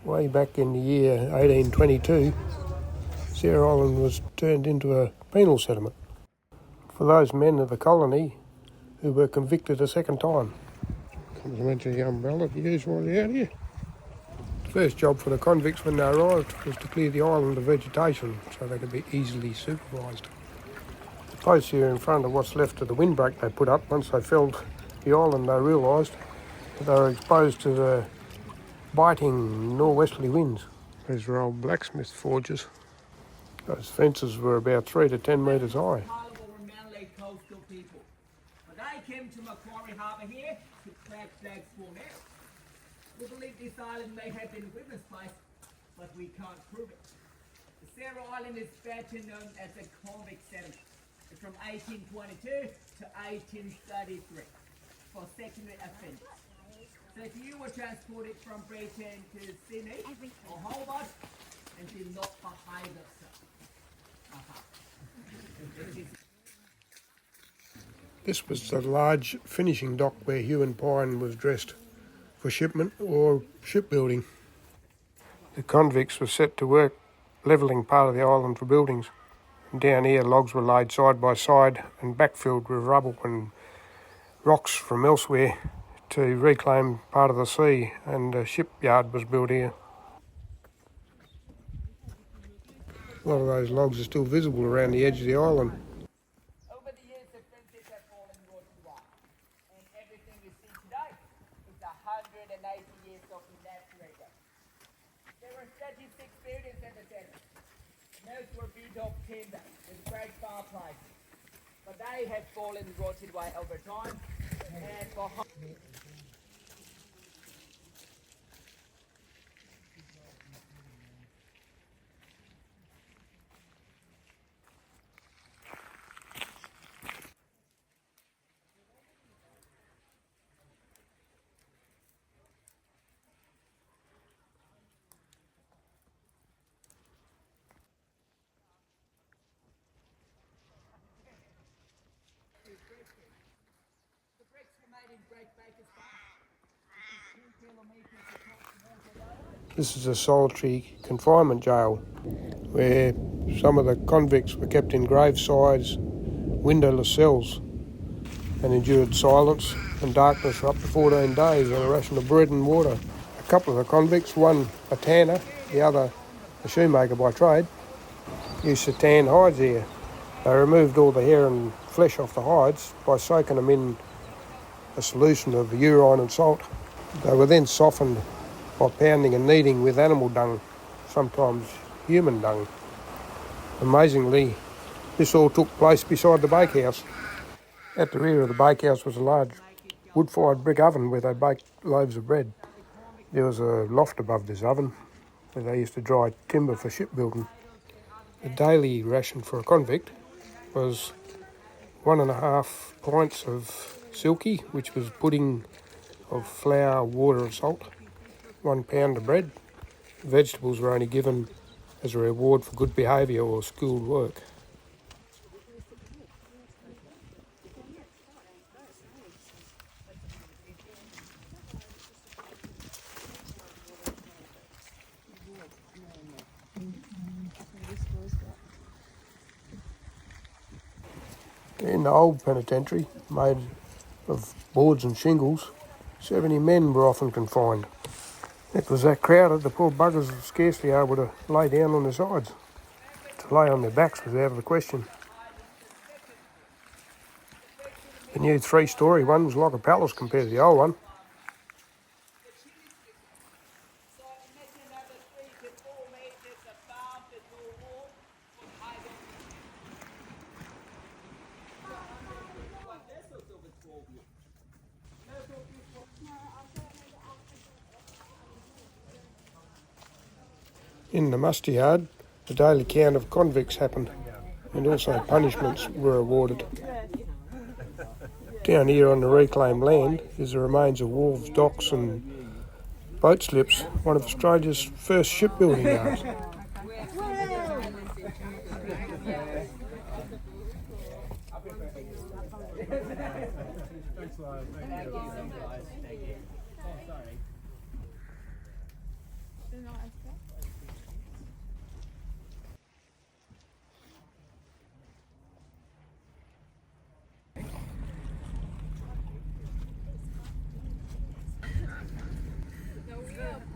Way back in the year 1822, Sarah Island was turned into a penal settlement for those men of the colony who were convicted a second time. Complimentary the umbrella to use while you're out here. The first job for the convicts when they arrived was to clear the island of vegetation so they could be easily supervised. The posts here in front of what's left of the windbreak they put up. Once they filled the island, they realised that they were exposed to the biting norwesterly winds. These were old blacksmith forges. Those fences were about 3 to 10 metres high. Coastal people. But I came to Macquarie Harbour here to plant flags for now. We believe this island may have been a women's place, but we can't prove it. The Sarah Island is better known as a convict settlement. It's from 1822 to 1833 for secondary offenders. So if you were transported from Britain to Sydney or Hobart and did not behave yourself. This was the large finishing dock where hue and pine was dressed for shipment or shipbuilding. The convicts were set to work levelling part of the island for buildings. And down here logs were laid side by side and backfilled with rubble and rocks from elsewhere to reclaim part of the sea, and a shipyard was built here. A lot of those logs are still visible around the edge of the island. Over the years, the fences have fallen road to rock, and everything you see today is 180 years of evaporated. There were 36 buildings in the center. Most were built of timber with great fireplaces, but they have fallen rotted away over time, and for This is a solitary confinement jail where some of the convicts were kept in grave-size, windowless cells and endured silence and darkness for up to 14 days on a ration of bread and water. A couple of the convicts, one a tanner, the other a shoemaker by trade, used to tan hides here. They removed all the hair and flesh off the hides by soaking them in a solution of urine and salt. They were then softened by pounding and kneading with animal dung, sometimes human dung. Amazingly, this all took place beside the bakehouse. At the rear of the bakehouse was a large wood-fired brick oven where they baked loaves of bread. There was a loft above this oven where they used to dry timber for shipbuilding. The daily ration for a convict was 1.5 pints of silky, which was pudding of flour, water and salt, 1 pound of bread. Vegetables were only given as a reward for good behaviour or school work. In the old penitentiary, made of boards and shingles, 70 men were often confined. It was that crowded the poor buggers were scarcely able to lay down on their sides. To lay on their backs was out of the question. The new 3-storey one was like a palace compared to the old one. In the musty yard, the daily count of convicts happened, and also punishments were awarded. Down here on the reclaimed land is the remains of wharves, docks and boat slips, one of Australia's first shipbuilding yards. Thanks, you.